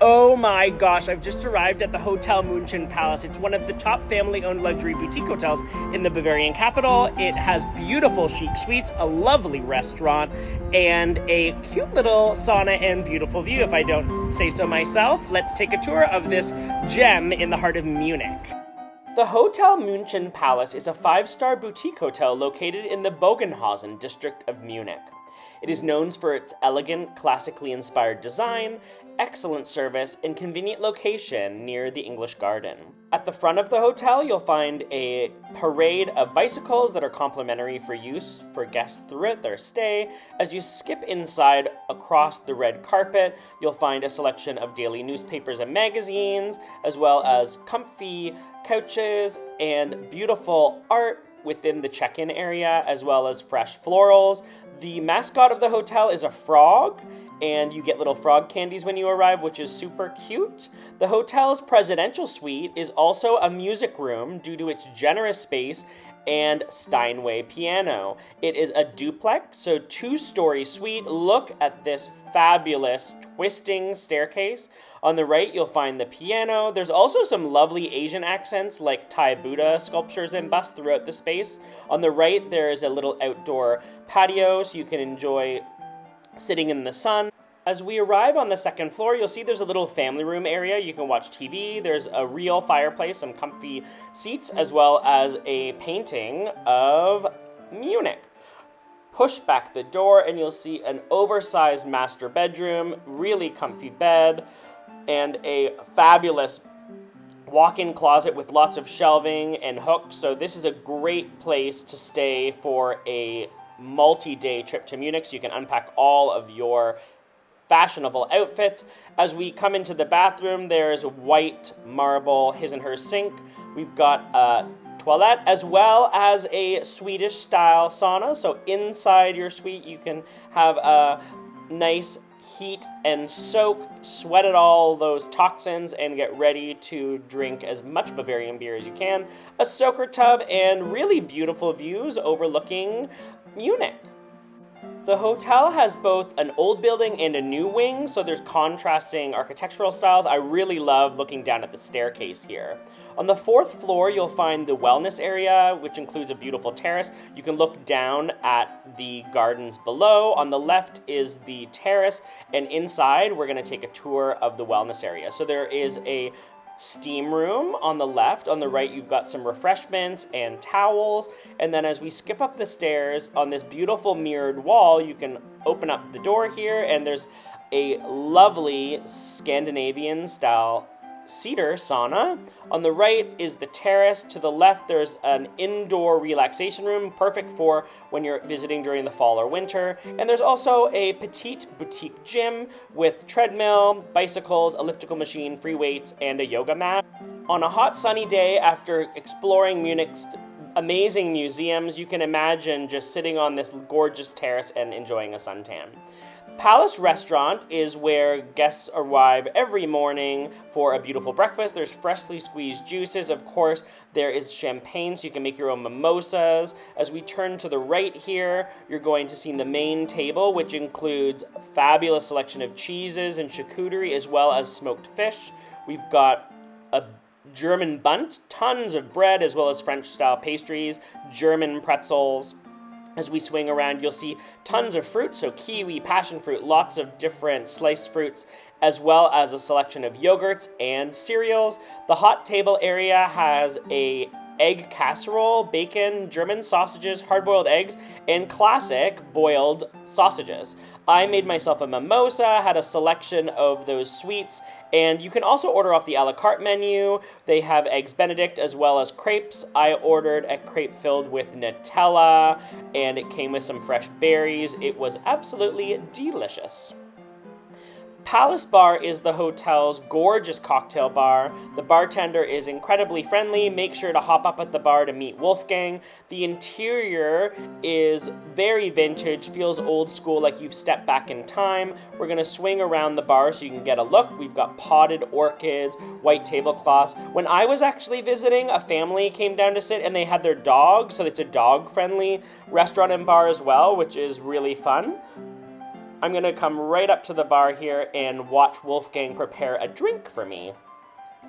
Oh my gosh, I've just arrived at the Hotel Munchen Palace. It's one of the top family-owned luxury boutique hotels in the Bavarian capital. It has beautiful chic suites, a lovely restaurant, and a cute little sauna and beautiful view, if I don't say so myself. Let's take a tour of this gem in the heart of Munich. The Hotel Munchen Palace is a 5-star boutique hotel located in the Bogenhausen district of Munich. It is known for its elegant, classically inspired design, excellent service, and convenient location near the English Garden. At the front of the hotel, you'll find a parade of bicycles that are complimentary for use for guests throughout their stay. As you skip inside across the red carpet, you'll find a selection of daily newspapers and magazines, as well as comfy couches and beautiful art within the check-in area, as well as fresh florals. The mascot of the hotel is a frog, and you get little frog candies when you arrive, which is super cute. The hotel's presidential suite is also a music room due to its generous space and Steinway piano. It is a duplex, so 2-story suite. Look at this fabulous twisting staircase. On the right, you'll find the piano. There's also some lovely Asian accents like Thai Buddha sculptures and busts throughout the space. On the right, there is a little outdoor patio, so you can enjoy sitting in the sun. As we arrive on the second floor, you'll see there's a little family room area. You can watch TV. There's a real fireplace, some comfy seats, as well as a painting of Munich. Push back the door and you'll see an oversized master bedroom, really comfy bed, and a fabulous walk-in closet with lots of shelving and hooks. So this is a great place to stay for a multi-day trip to Munich, so you can unpack all of your fashionable outfits. As we come into the bathroom, there's a white marble his and her sink. We've got a toilet as well as a Swedish style sauna. So inside your suite you can have a nice heat and soak, sweat out all those toxins, and get ready to drink as much Bavarian beer as you can. A soaker tub and really beautiful views overlooking Munich. The hotel has both an old building and a new wing, so there's contrasting architectural styles. I really love looking down at the staircase here. On the 4th floor, you'll find the wellness area, which includes a beautiful terrace. You can look down at the gardens below. On the left is the terrace, and inside, we're going to take a tour of the wellness area. So there is a steam room on the left. On the right, you've got some refreshments and towels. And then as we skip up the stairs, on this beautiful mirrored wall, you can open up the door here, and there's a lovely Scandinavian style cedar sauna. On the right is the terrace. To the left, there's an indoor relaxation room, perfect for when you're visiting during the fall or winter. And there's also a petite boutique gym with treadmill, bicycles, elliptical machine, free weights, and a yoga mat. On a hot sunny day, after exploring Munich's amazing museums, you can imagine just sitting on this gorgeous terrace and enjoying a suntan. Palace Restaurant is where guests arrive every morning for a beautiful breakfast. There's freshly squeezed juices. Of course, there is champagne, so you can make your own mimosas. As we turn to the right here, you're going to see the main table, which includes a fabulous selection of cheeses and charcuterie, as well as smoked fish. We've got a German bunt, tons of bread, as well as French-style pastries, German pretzels. As we swing around, you'll see tons of fruit, so kiwi, passion fruit, lots of different sliced fruits, as well as a selection of yogurts and cereals. The hot table area has a egg casserole, bacon, German sausages, hard-boiled eggs, and classic boiled sausages. I made myself a mimosa, had a selection of those sweets, and you can also order off the a la carte menu. They have eggs Benedict as well as crepes. I ordered a crepe filled with Nutella, and it came with some fresh berries. It was absolutely delicious. Palace Bar is the hotel's gorgeous cocktail bar. The bartender is incredibly friendly. Make sure to hop up at the bar to meet Wolfgang. The interior is very vintage, feels old school, like you've stepped back in time. We're going to swing around the bar so you can get a look. We've got potted orchids, white tablecloths. When I was actually visiting, a family came down to sit and they had their dog, so it's a dog-friendly restaurant and bar as well, which is really fun. I'm going to come right up to the bar here and watch Wolfgang prepare a drink for me.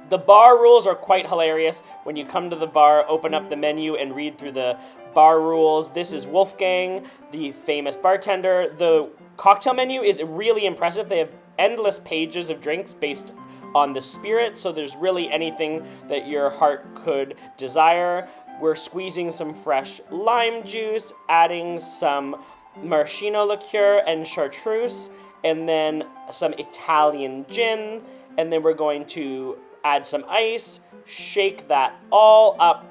The bar rules are quite hilarious. When you come to the bar, open up the menu and read through the bar rules. This is Wolfgang, the famous bartender. The cocktail menu is really impressive. They have endless pages of drinks based on the spirit, so there's really anything that your heart could desire. We're squeezing some fresh lime juice, adding some maraschino liqueur and chartreuse, and then some Italian gin, and then we're going to add some ice, shake that all up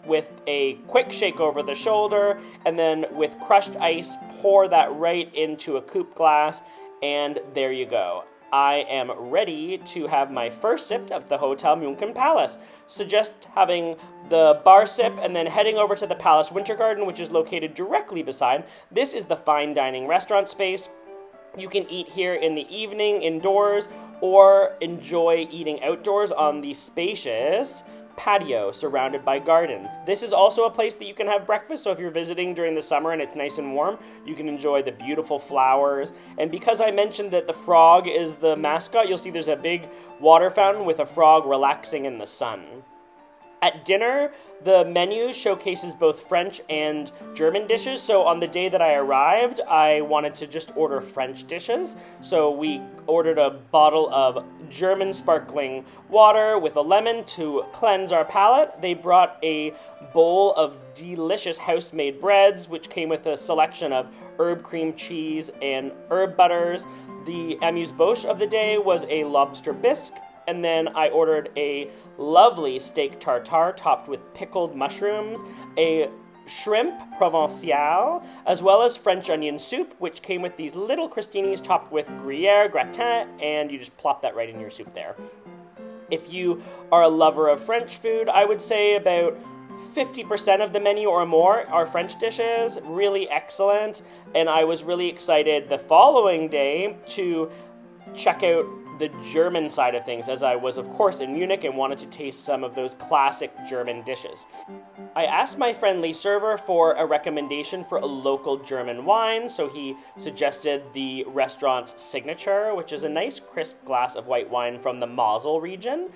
with a quick shake over the shoulder, and then with crushed ice, pour that right into a coupe glass, and there you go. I am ready to have my first sip of the Hotel Munchen Palace. Suggest having the bar sip and then heading over to the Palace Winter Garden, which is located directly beside. This is the fine dining restaurant space. You can eat here in the evening indoors or enjoy eating outdoors on the spacious patio surrounded by gardens. This is also a place that you can have breakfast, so if you're visiting during the summer and it's nice and warm, you can enjoy the beautiful flowers. And because I mentioned that the frog is the mascot, you'll see there's a big water fountain with a frog relaxing in the sun. At dinner, the menu showcases both French and German dishes. So on the day that I arrived, I wanted to just order French dishes. So we ordered a bottle of German sparkling water with a lemon to cleanse our palate. They brought a bowl of delicious house-made breads, which came with a selection of herb cream cheese and herb butters. The amuse-bouche of the day was a lobster bisque. And then I ordered a lovely steak tartare topped with pickled mushrooms, a shrimp provençal, as well as French onion soup, which came with these little crostinis topped with Gruyere, gratin, and you just plop that right in your soup there. If you are a lover of French food, I would say about 50% of the menu or more are French dishes, really excellent, and I was really excited the following day to check out the German side of things, as I was of course in Munich and wanted to taste some of those classic German dishes. I asked my friendly server for a recommendation for a local German wine, so he suggested the restaurant's signature, which is a nice crisp glass of white wine from the Mosel region.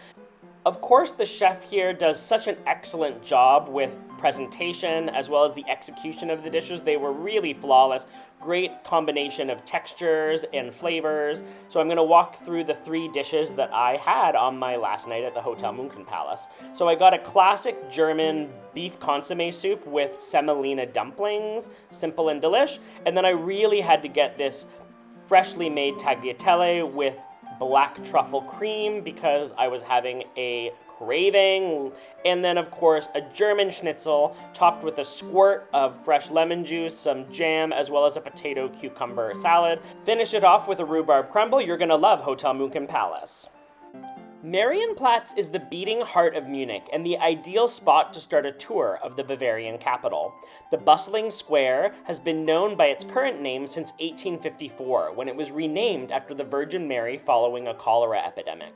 Of course, the chef here does such an excellent job with presentation as well as the execution of the dishes. They were really flawless. Great combination of textures and flavors. So I'm going to walk through the 3 dishes that I had on my last night at the Hotel Munchen Palace. So I got a classic German beef consomme soup with semolina dumplings, simple and delish. And then I really had to get this freshly made tagliatelle with black truffle cream because I was having a craving. And then of course a German schnitzel topped with a squirt of fresh lemon juice, some jam, as well as a potato cucumber salad. Finish it off with a rhubarb crumble. You're gonna love Hotel Munchen Palace. Marienplatz is the beating heart of Munich and the ideal spot to start a tour of the Bavarian capital. The bustling square has been known by its current name since 1854, when it was renamed after the Virgin Mary following a cholera epidemic.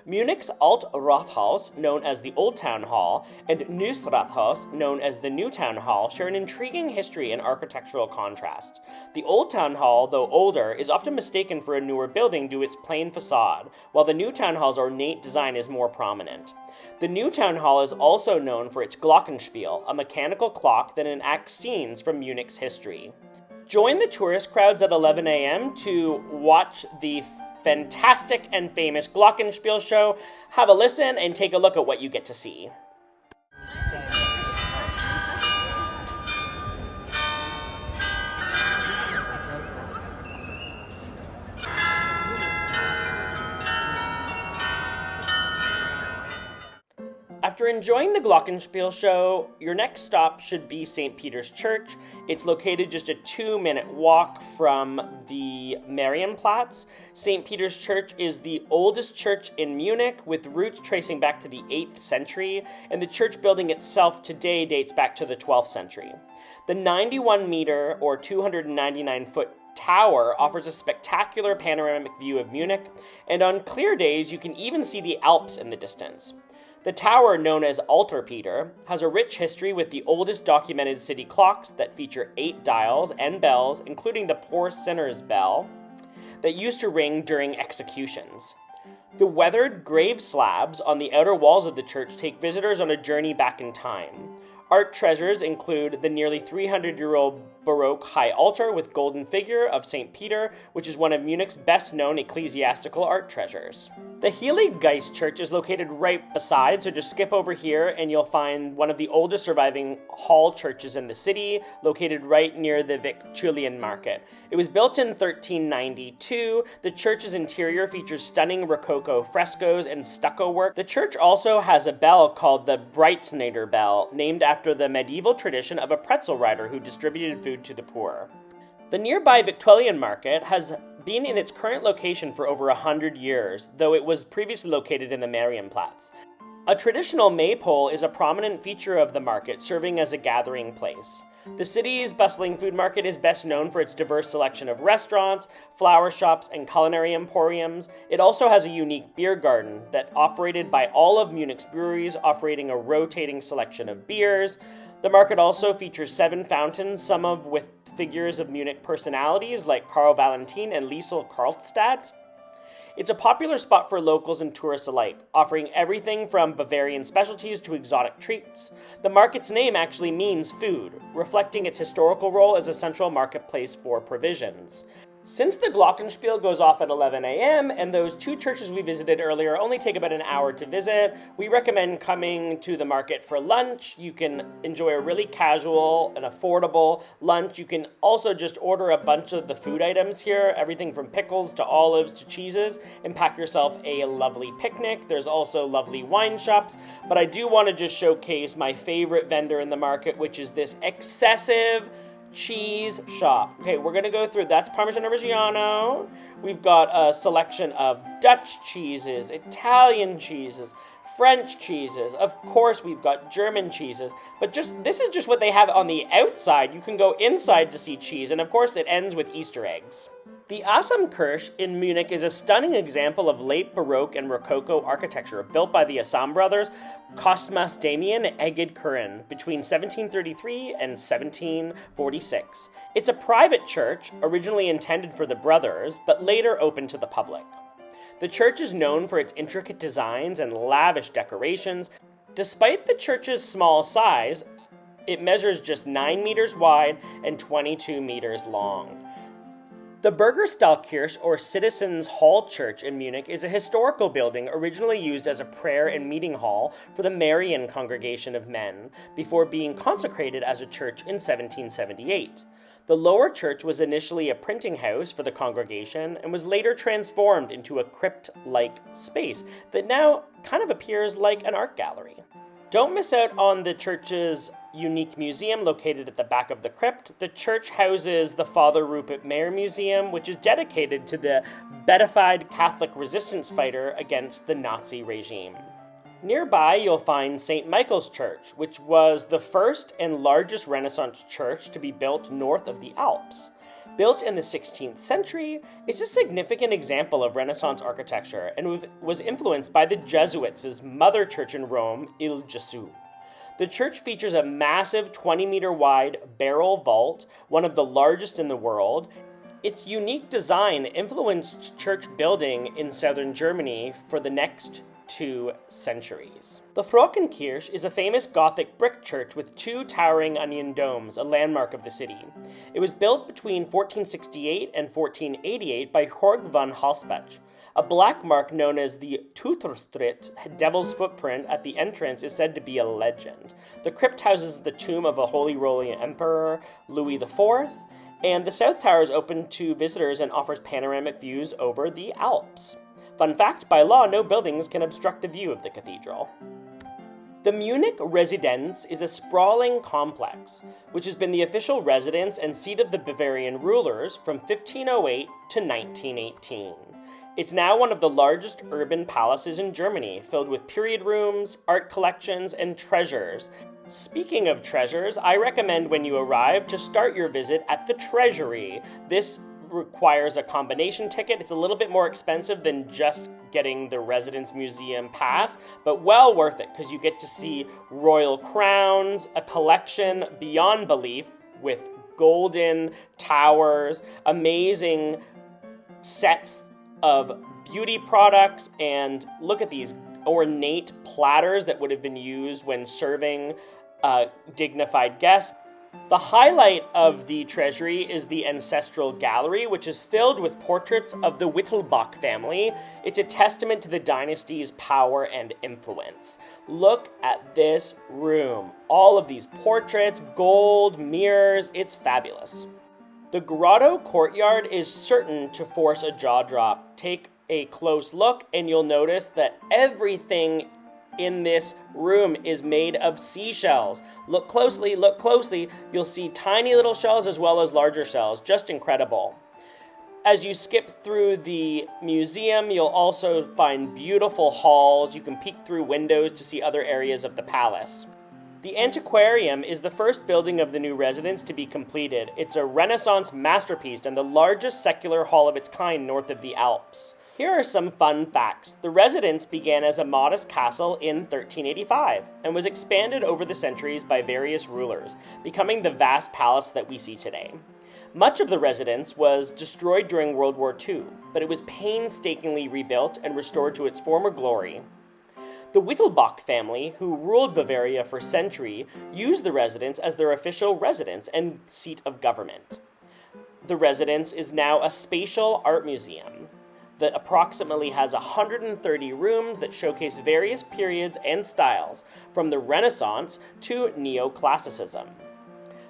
Munich's Alt Rathaus, known as the Old Town Hall, and Neues Rathaus, known as the New Town Hall, share an intriguing history and architectural contrast. The Old Town Hall, though older, is often mistaken for a newer building due to its plain facade, while the New Town Hall's ornate design is more prominent. The New Town Hall is also known for its Glockenspiel, a mechanical clock that enacts scenes from Munich's history. Join the tourist crowds at 11 a.m. to watch the fantastic and famous Glockenspiel show. Have a listen and take a look at what you get to see. After enjoying the Glockenspiel show, your next stop should be St. Peter's Church. It's located just a 2-minute walk from the Marienplatz. St. Peter's Church is the oldest church in Munich, with roots tracing back to the 8th century, and the church building itself today dates back to the 12th century. The 91-meter or 299-foot tower offers a spectacular panoramic view of Munich, and on clear days you can even see the Alps in the distance. The tower, known as Altar Peter, has a rich history with the oldest documented city clocks that feature 8 dials and bells, including the Poor Sinner's Bell, that used to ring during executions. The weathered grave slabs on the outer walls of the church take visitors on a journey back in time. Art treasures include the nearly 300-year-old Baroque high altar with golden figure of St. Peter, which is one of Munich's best-known ecclesiastical art treasures. The Heilig Geist church is located right beside, so just skip over here and you'll find one of the oldest surviving hall churches in the city, located right near the Viktualienmarkt. It was built in 1392. The church's interior features stunning Rococo frescoes and stucco work. The church also has a bell called the Breitsneder bell, named after the medieval tradition of a pretzel rider who distributed food to the poor. The nearby Viktualienmarkt has been in its current location for over 100 years, though it was previously located in the Marienplatz. A traditional maypole is a prominent feature of the market, serving as a gathering place. The city's bustling food market is best known for its diverse selection of restaurants, flower shops, and culinary emporiums. It also has a unique beer garden that operated by all of Munich's breweries, offering a rotating selection of beers. The market also features 7 fountains, some of with figures of Munich personalities like Karl Valentin and Liesl Karlstadt. It's a popular spot for locals and tourists alike, offering everything from Bavarian specialties to exotic treats. The market's name actually means food, reflecting its historical role as a central marketplace for provisions. Since the Glockenspiel goes off at 11 a.m. and those 2 churches we visited earlier only take about an hour to visit, we recommend coming to the market for lunch. You can enjoy a really casual and affordable lunch. You can also just order a bunch of the food items here, everything from pickles to olives to cheeses, and pack yourself a lovely picnic. There's also lovely wine shops, but I do want to just showcase my favorite vendor in the market, which is this excessive cheese shop. Okay, we're gonna go through. That's Parmigiano Reggiano. We've got a selection of Dutch cheeses, Italian cheeses, French cheeses. Of course, we've got German cheeses. But this is just what they have on the outside. You can go inside to see cheese, and of course, it ends with Easter eggs. The Asamkirche in Munich is a stunning example of late Baroque and Rococo architecture built by the Assam brothers, Cosmas Damian and Egid Curran, between 1733 and 1746. It's a private church, originally intended for the brothers, but later opened to the public. The church is known for its intricate designs and lavish decorations. Despite the church's small size, it measures just 9 meters wide and 22 meters long. The Burgersaalkirche, or Citizens' Hall Church in Munich, is a historical building originally used as a prayer and meeting hall for the Marian congregation of men, before being consecrated as a church in 1778. The lower church was initially a printing house for the congregation and was later transformed into a crypt-like space that now kind of appears like an art gallery. Don't miss out on the church's unique museum located at the back of the crypt. The church houses the Father Rupert Mayer Museum, which is dedicated to the beatified Catholic resistance fighter against the Nazi regime. Nearby, you'll find St. Michael's Church, which was the first and largest Renaissance church to be built north of the Alps. Built in the 16th century, it's a significant example of Renaissance architecture and was influenced by the Jesuits' mother church in Rome, Il Gesù. The church features a massive 20-meter wide barrel vault, one of the largest in the world. Its unique design influenced church building in southern Germany for the next 2 centuries. The Frauenkirche is a famous Gothic brick church with 2 towering onion domes, a landmark of the city. It was built between 1468 and 1488 by Jorg von Halsbach. A black mark known as the Tutorstritt, Devil's Footprint, at the entrance is said to be a legend. The crypt houses the tomb of a Holy Roman Emperor, Louis IV, and the South Tower is open to visitors and offers panoramic views over the Alps. Fun fact, by law, no buildings can obstruct the view of the cathedral. The Munich Residenz is a sprawling complex, which has been the official residence and seat of the Bavarian rulers from 1508 to 1918. It's now one of the largest urban palaces in Germany, filled with period rooms, art collections, and treasures. Speaking of treasures, I recommend when you arrive to start your visit at the Treasury. This requires a combination ticket. It's a little bit more expensive than just getting the Residenz Museum pass, but well worth it because you get to see royal crowns, a collection beyond belief with golden towers, amazing sets of beauty products, and look at these ornate platters that would have been used when serving dignified guests. The highlight of the treasury is the ancestral gallery, which is filled with portraits of the Wittelsbach family. It's a testament to the dynasty's power and influence. Look at this room. All of these portraits, gold, mirrors, it's fabulous. The grotto courtyard is certain to force a jaw drop. Take a close look and you'll notice that everything in this room is made of seashells. Look closely, you'll see tiny little shells as well as larger shells. Just incredible. As you skip through the museum, you'll also find beautiful halls. You can peek through windows to see other areas of the palace. The antiquarium is the first building of the new residence to be completed. It's a Renaissance masterpiece and the largest secular hall of its kind north of the Alps. Here are some fun facts. The residence began as a modest castle in 1385 and was expanded over the centuries by various rulers, becoming the vast palace that we see today. Much of the residence was destroyed during World War II, but it was painstakingly rebuilt and restored to its former glory. The Wittelsbach family, who ruled Bavaria for centuries, used the residence as their official residence and seat of government. The residence is now a spatial art museum that approximately has 130 rooms that showcase various periods and styles, from the Renaissance to Neoclassicism.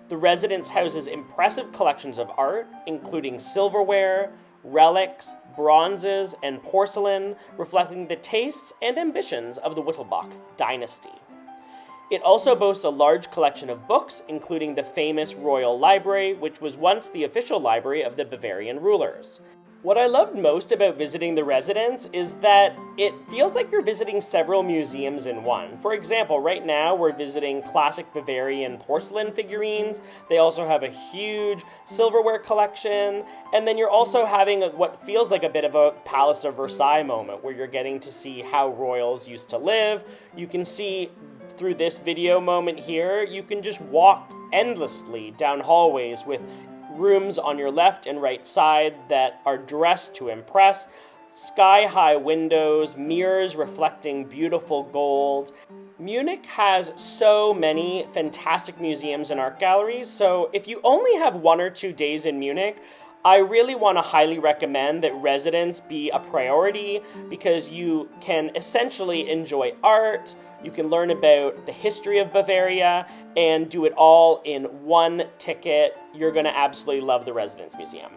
The residence houses impressive collections of art, including silverware, relics, bronzes, and porcelain, reflecting the tastes and ambitions of the Wittelsbach dynasty. It also boasts a large collection of books, including the famous Royal Library, which was once the official library of the Bavarian rulers. What I loved most about visiting the residence is that it feels like you're visiting several museums in one. For example, right now we're visiting classic Bavarian porcelain figurines. They also have a huge silverware collection. And then you're also having what feels like a bit of a Palace of Versailles moment where you're getting to see how royals used to live. You can see through this video moment here, you can just walk endlessly down hallways with rooms on your left and right side that are dressed to impress, sky-high windows, mirrors reflecting beautiful gold. Munich has so many fantastic museums and art galleries, so if you only have 1 or 2 days in Munich, I really want to highly recommend that residence be a priority because you can essentially enjoy art, you can learn about the history of Bavaria, and do it all in one ticket. You're going to absolutely love the Residenz Museum.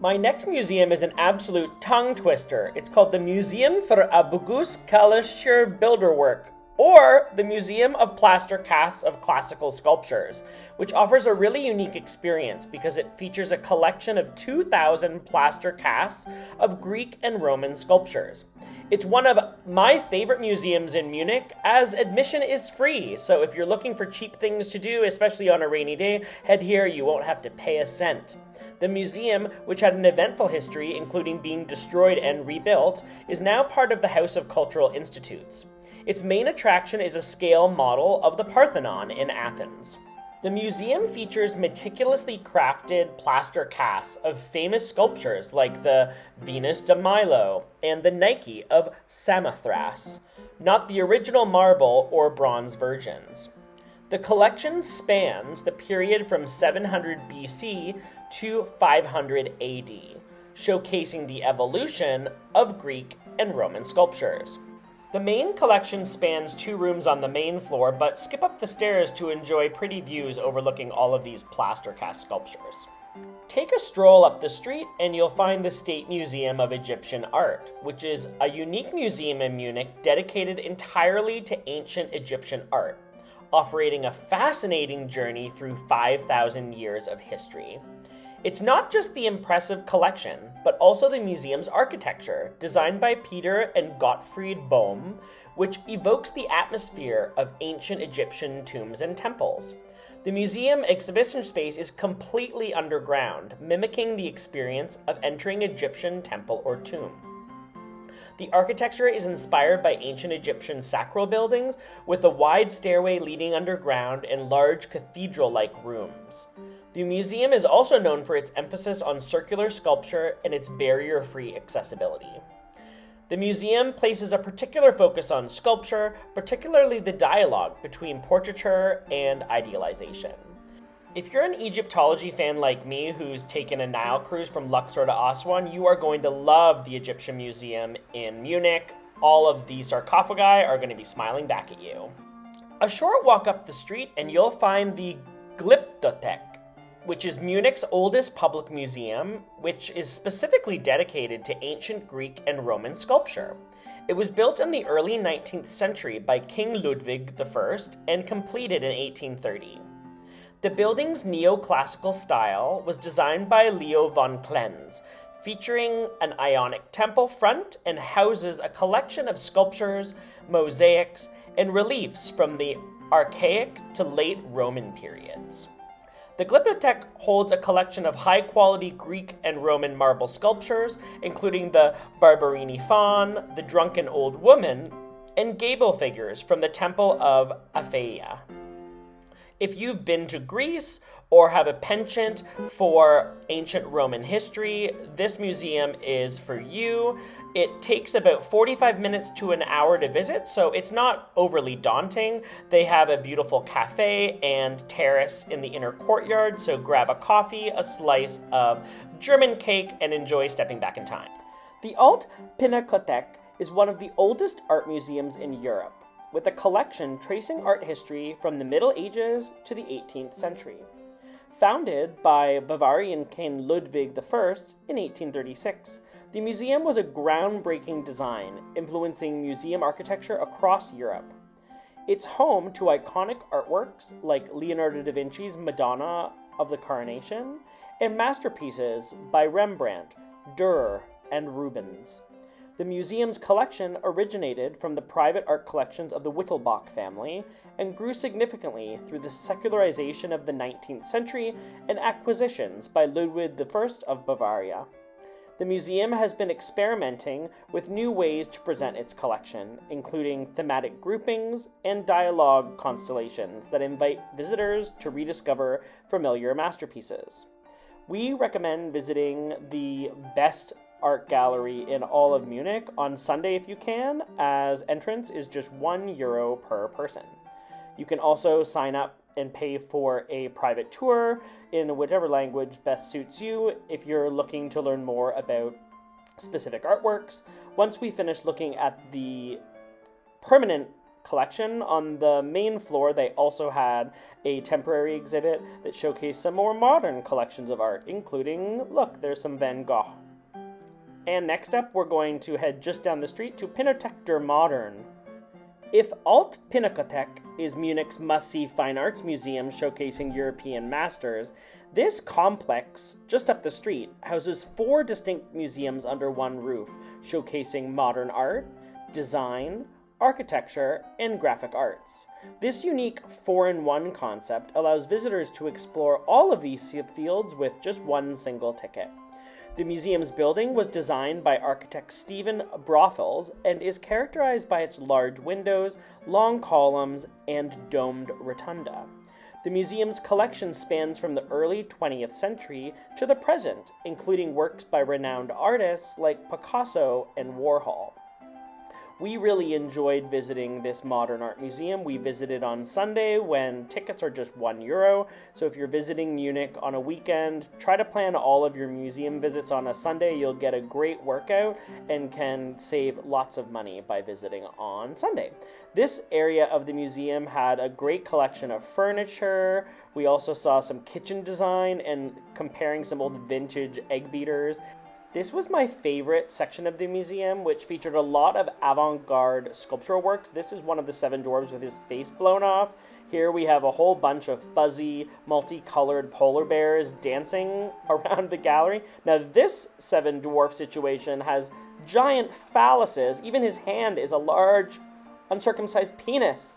My next museum is an absolute tongue twister. It's called the Museum für Abguisse Klassischer Bildwerke, or the Museum of Plaster Casts of Classical Sculptures, which offers a really unique experience because it features a collection of 2,000 plaster casts of Greek and Roman sculptures. It's one of my favorite museums in Munich, as admission is free, so if you're looking for cheap things to do, especially on a rainy day, head here, you won't have to pay a cent. The museum, which had an eventful history, including being destroyed and rebuilt, is now part of the House of Cultural Institutes. Its main attraction is a scale model of the Parthenon in Athens. The museum features meticulously crafted plaster casts of famous sculptures like the Venus de Milo and the Nike of Samothrace, not the original marble or bronze versions. The collection spans the period from 700 BC to 500 AD, showcasing the evolution of Greek and Roman sculptures. The main collection spans 2 rooms on the main floor, but skip up the stairs to enjoy pretty views overlooking all of these plaster cast sculptures. Take a stroll up the street and you'll find the State Museum of Egyptian Art, which is a unique museum in Munich dedicated entirely to ancient Egyptian art, offering a fascinating journey through 5,000 years of history. It's not just the impressive collection, but also the museum's architecture, designed by Peter and Gottfried Bohm, which evokes the atmosphere of ancient Egyptian tombs and temples. The museum exhibition space is completely underground, mimicking the experience of entering an Egyptian temple or tomb. The architecture is inspired by ancient Egyptian sacral buildings, with a wide stairway leading underground and large cathedral-like rooms. The museum is also known for its emphasis on circular sculpture and its barrier-free accessibility. The museum places a particular focus on sculpture, particularly the dialogue between portraiture and idealization. If you're an Egyptology fan like me who's taken a Nile cruise from Luxor to Aswan, you are going to love the Egyptian Museum in Munich. All of the sarcophagi are going to be smiling back at you. A short walk up the street and you'll find the Glyptothek, which is Munich's oldest public museum, which is specifically dedicated to ancient Greek and Roman sculpture. It was built in the early 19th century by King Ludwig I and completed in 1830. The building's neoclassical style was designed by Leo von Klenz, featuring an Ionic temple front and houses a collection of sculptures, mosaics, and reliefs from the Archaic to late Roman periods. The Glyptothek holds a collection of high-quality Greek and Roman marble sculptures, including the Barberini Faun, the Drunken Old Woman, and gable figures from the Temple of Aphaia. If you've been to Greece or have a penchant for ancient Roman history, this museum is for you. It takes about 45 minutes to an hour to visit, so it's not overly daunting. They have a beautiful cafe and terrace in the inner courtyard, so grab a coffee, a slice of German cake, and enjoy stepping back in time. The Alte Pinakothek is one of the oldest art museums in Europe, with a collection tracing art history from the Middle Ages to the 18th century. Founded by Bavarian King Ludwig I in 1836, the museum was a groundbreaking design, influencing museum architecture across Europe. It's home to iconic artworks like Leonardo da Vinci's Madonna of the Coronation and masterpieces by Rembrandt, Dürer, and Rubens. The museum's collection originated from the private art collections of the Wittelsbach family and grew significantly through the secularization of the 19th century and acquisitions by Ludwig I of Bavaria. The museum has been experimenting with new ways to present its collection, including thematic groupings and dialogue constellations that invite visitors to rediscover familiar masterpieces. We recommend visiting the best art gallery in all of Munich on Sunday if you can, as entrance is just €1 per person. You can also sign up and pay for a private tour in whatever language best suits you if you're looking to learn more about specific artworks. Once we finish looking at the permanent collection on the main floor, they also had a temporary exhibit that showcased some more modern collections of art, including, look, there's some Van Gogh. And next up, we're going to head just down the street to Pinakothek der Moderne. If Alte Pinakothek is Munich's must-see fine arts museum showcasing European masters, this complex, just up the street, houses 4 distinct museums under one roof, showcasing modern art, design, architecture, and graphic arts. This unique 4-in-1 concept allows visitors to explore all of these fields with just one single ticket. The museum's building was designed by architect Stephen Brothels and is characterized by its large windows, long columns, and domed rotunda. The museum's collection spans from the early 20th century to the present, including works by renowned artists like Picasso and Warhol. We really enjoyed visiting this modern art museum. We visited on Sunday when tickets are just €1. So if you're visiting Munich on a weekend, try to plan all of your museum visits on a Sunday. You'll get a great workout and can save lots of money by visiting on Sunday. This area of the museum had a great collection of furniture. We also saw some kitchen design and comparing some old vintage egg beaters. This was my favorite section of the museum, which featured a lot of avant-garde sculptural works. This is one of the 7 dwarves with his face blown off. Here we have a whole bunch of fuzzy, multicolored polar bears dancing around the gallery. Now this 7 dwarf situation has giant phalluses. Even his hand is a large, uncircumcised penis.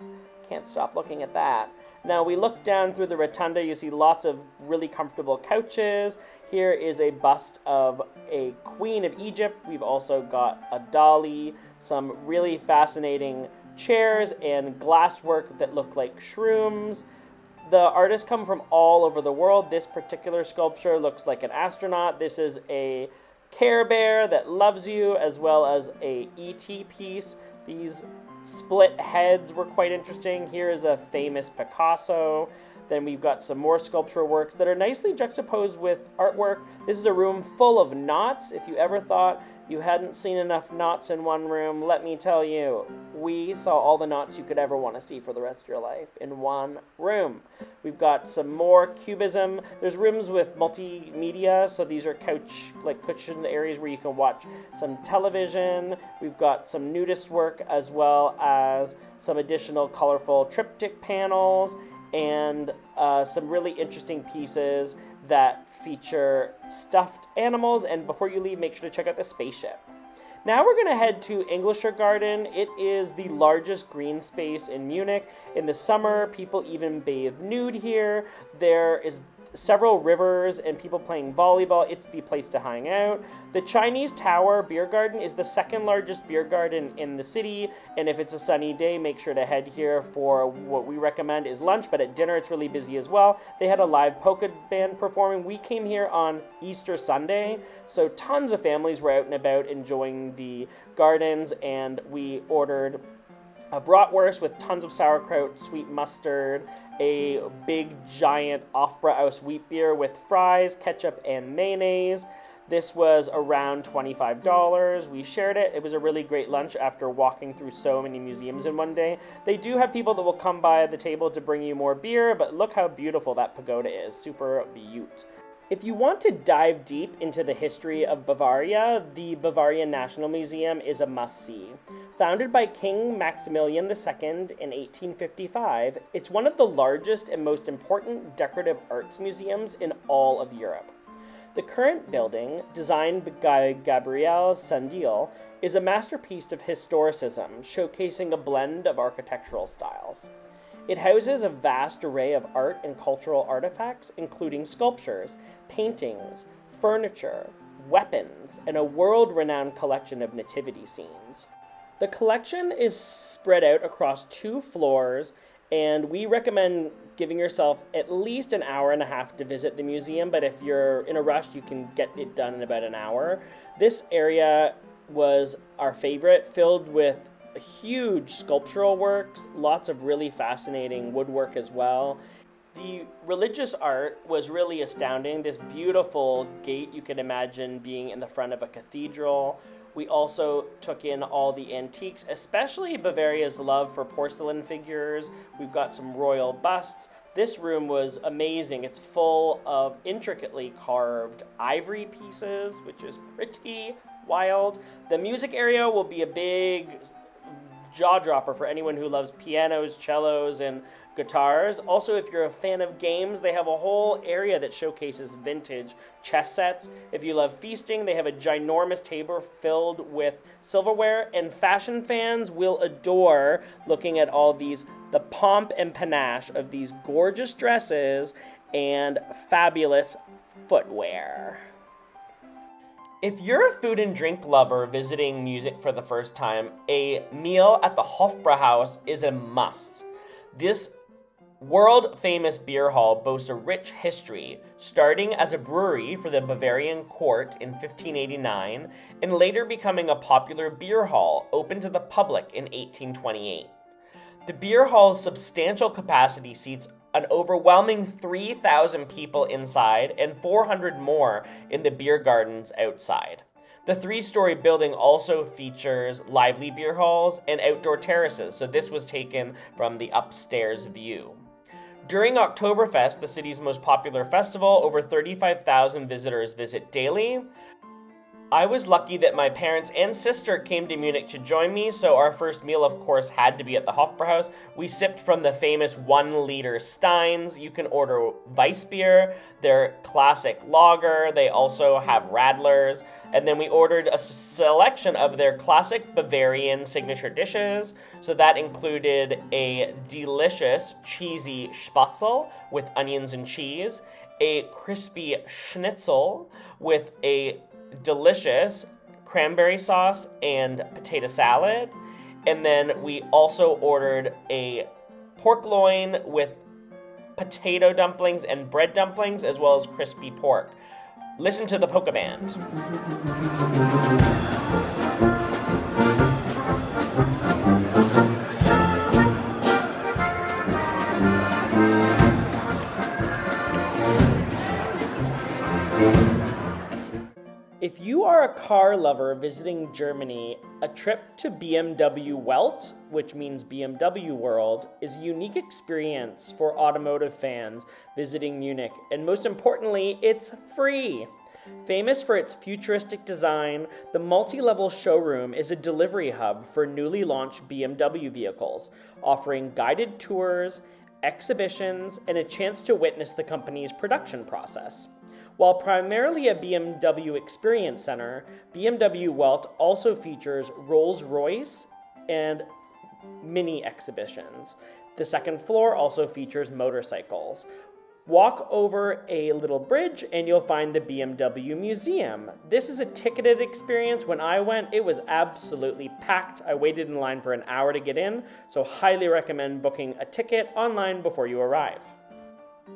Can't stop looking at that. Now we look down through the rotunda, you see lots of really comfortable couches. Here is a bust of a Queen of Egypt. We've also got a dolly, some really fascinating chairs and glasswork that look like shrooms. The artists come from all over the world. This particular sculpture looks like an astronaut. This is a Care Bear that loves you, as well as a E.T. piece. These split heads were quite interesting. Here is a famous Picasso. Then we've got some more sculptural works that are nicely juxtaposed with artwork. This is a room full of knots. If you ever thought you hadn't seen enough knots in one room, let me tell you, we saw all the knots you could ever want to see for the rest of your life in one room. We've got some more cubism. There's rooms with multimedia, so these are cushion areas where you can watch some television. We've got some nudist work, as well as some additional colorful triptych panels, and some really interesting pieces that feature stuffed animals. And before you leave, make sure to check out the spaceship. Now we're going to head to Englischer Garten. It is the largest green space in Munich. In the summer, people even bathe nude here. There is several rivers and people playing volleyball. It's the place to hang out. The Chinese Tower Beer Garden is the second largest beer garden in the city, and if it's a sunny day, make sure to head here for what we recommend is lunch, but at dinner it's really busy as well. They had a live polka band performing. We came here on Easter Sunday, so tons of families were out and about enjoying the gardens, and we ordered a bratwurst with tons of sauerkraut, sweet mustard, a big giant Hofbrauhaus wheat beer with fries, ketchup, and mayonnaise. This was around $25. We shared it. It was a really great lunch after walking through so many museums in one day. They do have people that will come by the table to bring you more beer, but look how beautiful that pagoda is. Super beaut. If you want to dive deep into the history of Bavaria, the Bavarian National Museum is a must-see. Founded by King Maximilian II in 1855, it's one of the largest and most important decorative arts museums in all of Europe. The current building, designed by Gabriel Sandil, is a masterpiece of historicism, showcasing a blend of architectural styles. It houses a vast array of art and cultural artifacts, including sculptures, paintings, furniture, weapons, and a world-renowned collection of nativity scenes. The collection is spread out across 2 floors, and we recommend giving yourself at least an hour and a half to visit the museum, but if you're in a rush, you can get it done in about an hour. This area was our favorite, filled with huge sculptural works, lots of really fascinating woodwork as well. The religious art was really astounding. This beautiful gate you can imagine being in the front of a cathedral. We also took in all the antiques, especially Bavaria's love for porcelain figures. We've got some royal busts. This room was amazing. It's full of intricately carved ivory pieces, which is pretty wild. The music area will be a big jaw dropper for anyone who loves pianos, cellos, and guitars. Also, if you're a fan of games, they have a whole area that showcases vintage chess sets. If you love feasting, they have a ginormous table filled with silverware, and fashion fans will adore looking at all these, the pomp and panache of these gorgeous dresses and fabulous footwear. If you're a food and drink lover visiting Munich for the first time, a meal at the Hofbrauhaus is a must. This world-famous beer hall boasts a rich history, starting as a brewery for the Bavarian court in 1589, and later becoming a popular beer hall open to the public in 1828. The beer hall's substantial capacity seats an overwhelming 3,000 people inside and 400 more in the beer gardens outside. The 3-story building also features lively beer halls and outdoor terraces, so this was taken from the upstairs view. During Oktoberfest, the city's most popular festival, over 35,000 visitors visit daily. I was lucky that my parents and sister came to Munich to join me, so our first meal, of course, had to be at the Hofbrauhaus. We sipped from the famous 1-liter steins. You can order Weissbier, their classic lager. They also have Radlers. And then we ordered a selection of their classic Bavarian signature dishes. So that included a delicious cheesy Spätzle with onions and cheese, a crispy schnitzel with a delicious cranberry sauce and potato salad. And then we also ordered a pork loin with potato dumplings and bread dumplings, as well as crispy pork. Listen to the polka band. If you are a car lover visiting Germany, a trip to BMW Welt, which means BMW World, is a unique experience for automotive fans visiting Munich, and most importantly, it's free. Famous for its futuristic design, the multi-level showroom is a delivery hub for newly launched BMW vehicles, offering guided tours, exhibitions, and a chance to witness the company's production process. While primarily a BMW experience center, BMW Welt also features Rolls-Royce and mini exhibitions. The second floor also features motorcycles. Walk over a little bridge and you'll find the BMW Museum. This is a ticketed experience. When I went, it was absolutely packed. I waited in line for an hour to get in, so highly recommend booking a ticket online before you arrive.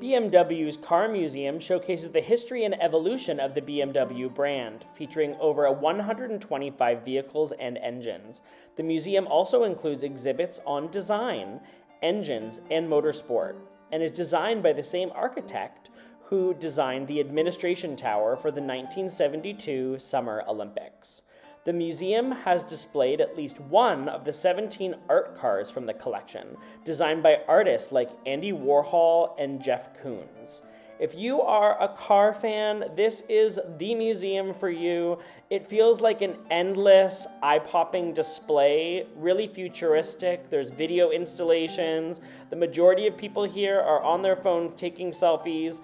BMW's Car Museum showcases the history and evolution of the BMW brand, featuring over 125 vehicles and engines. The museum also includes exhibits on design, engines, and motorsport, and is designed by the same architect who designed the administration tower for the 1972 Summer Olympics. The museum has displayed at least one of the 17 art cars from the collection, designed by artists like Andy Warhol and Jeff Koons. If you are a car fan, this is the museum for you. It feels like an endless, eye-popping display, really futuristic. There's video installations. The majority of people here are on their phones taking selfies.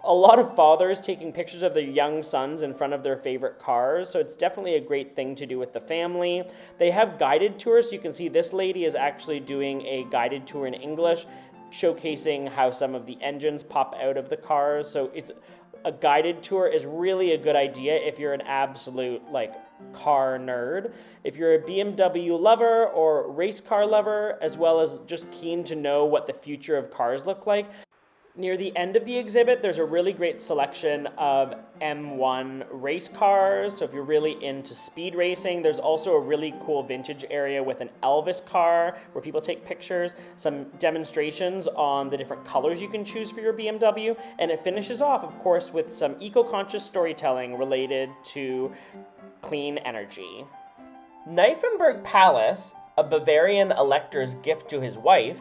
A lot of fathers taking pictures of their young sons in front of their favorite cars, so it's definitely a great thing to do with the family. They have guided tours, so you can see this lady is actually doing a guided tour in English, showcasing how some of the engines pop out of the cars. So it's a guided tour is really a good idea if you're an absolute car nerd. If you're a BMW lover or race car lover, as well as just keen to know what the future of cars look like, near the end of the exhibit, there's a really great selection of M1 race cars. So if you're really into speed racing, there's also a really cool vintage area with an Elvis car where people take pictures, some demonstrations on the different colors you can choose for your BMW, and it finishes off, of course, with some eco-conscious storytelling related to clean energy. Nymphenburg Palace, a Bavarian elector's gift to his wife,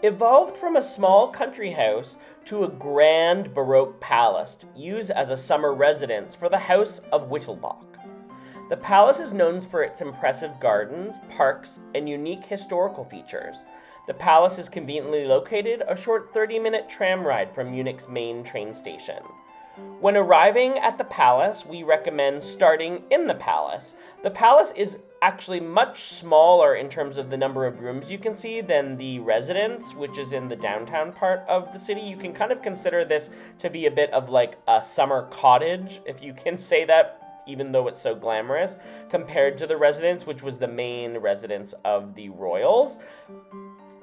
evolved from a small country house to a grand Baroque palace used as a summer residence for the House of Wittelsbach. The palace is known for its impressive gardens, parks, and unique historical features. The palace is conveniently located a short 30-minute tram ride from Munich's main train station. When arriving at the palace, we recommend starting in the palace. The palace is actually much smaller in terms of the number of rooms you can see than the residence, which is in the downtown part of the city. You can kind of consider this to be a bit of like a summer cottage, if you can say that, even though it's so glamorous, compared to the residence, which was the main residence of the royals.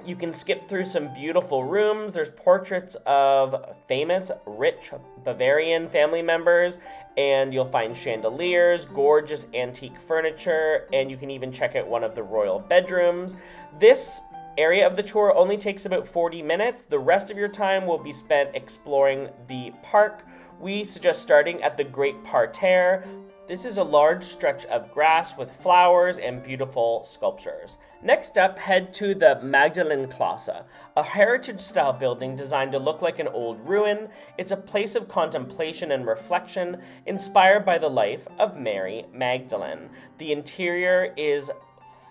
You can skip through some beautiful rooms. There's portraits of famous, rich Bavarian family members, and you'll find chandeliers, gorgeous antique furniture, and you can even check out one of the royal bedrooms. This area of the tour only takes about 40 minutes. The rest of your time will be spent exploring the park. We suggest starting at the Great Parterre. This is a large stretch of grass with flowers and beautiful sculptures. Next up, head to the Magdalenenklasse, a heritage-style building designed to look like an old ruin. It's a place of contemplation and reflection, inspired by the life of Mary Magdalene. The interior is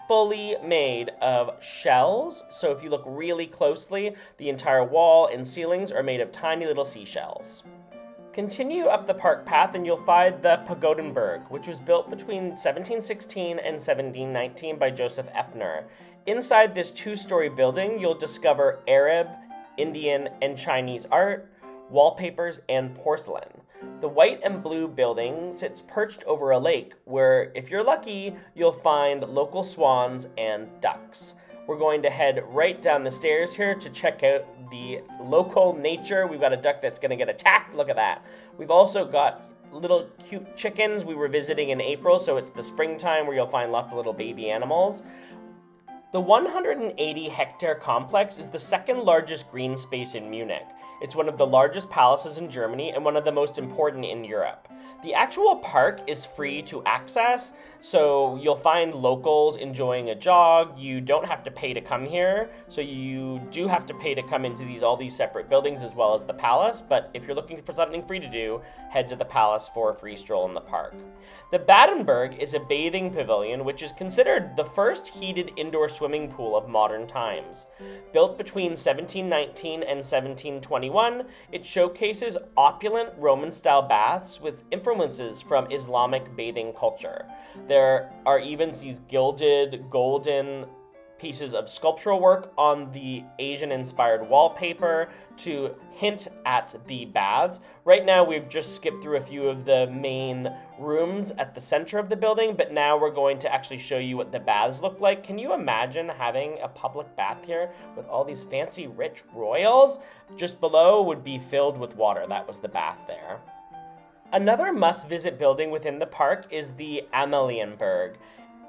fully made of shells, so if you look really closely, the entire wall and ceilings are made of tiny little seashells. Continue up the park path and you'll find the Pagodenburg, which was built between 1716 and 1719 by Joseph Effner. Inside this two-story building, you'll discover Arab, Indian, and Chinese art, wallpapers, and porcelain. The white and blue building sits perched over a lake, where, if you're lucky, you'll find local swans and ducks. We're going to head right down the stairs here to check out the local nature. We've got a duck that's going to get attacked. Look at that. We've also got little cute chickens. We were visiting in April, so it's the springtime where you'll find lots of little baby animals. The 180-hectare complex is the second largest green space in Munich. It's one of the largest palaces in Germany and one of the most important in Europe. The actual park is free to access, so you'll find locals enjoying a jog. You don't have to pay to come here, so you do have to pay to come into all these separate buildings as well as the palace, but if you're looking for something free to do, head to the palace for a free stroll in the park. The Badenberg is a bathing pavilion, which is considered the first heated indoor swimming pool of modern times. Built between 1719 and 1721, it showcases opulent Roman-style baths with influences from Islamic bathing culture. There are even these gilded, golden pieces of sculptural work on the Asian-inspired wallpaper to hint at the baths. Right now, we've just skipped through a few of the main rooms at the center of the building, but now we're going to actually show you what the baths look like. Can you imagine having a public bath here with all these fancy, rich royals? Just below would be filled with water. That was the bath there. Another must-visit building within the park is the Amalienburg,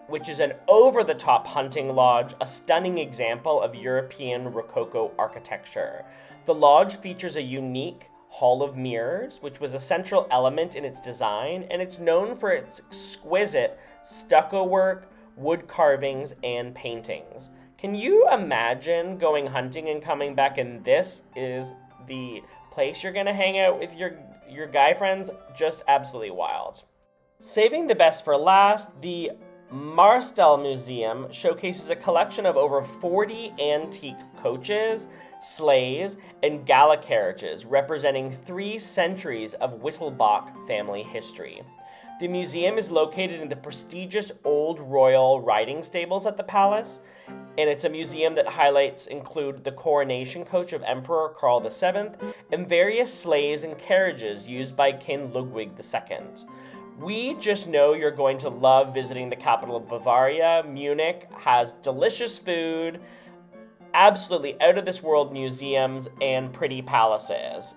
which is an over-the-top hunting lodge, a stunning example of European Rococo architecture. The lodge features a unique hall of mirrors, which was a central element in its design, and it's known for its exquisite stucco work, wood carvings, and paintings. Can you imagine going hunting and coming back and this is the place you're gonna hang out with your guy friends? Just absolutely wild. Saving the best for last, the Marienplatz Museum showcases a collection of over 40 antique coaches, sleighs, and gala carriages representing 3 centuries of Wittelsbach family history. The museum is located in the prestigious Old Royal Riding Stables at the palace, and it's a museum that highlights include the coronation coach of Emperor Karl VII and various sleighs and carriages used by King Ludwig II. We just know you're going to love visiting the capital of Bavaria. Munich has delicious food, absolutely out-of-this-world museums, and pretty palaces.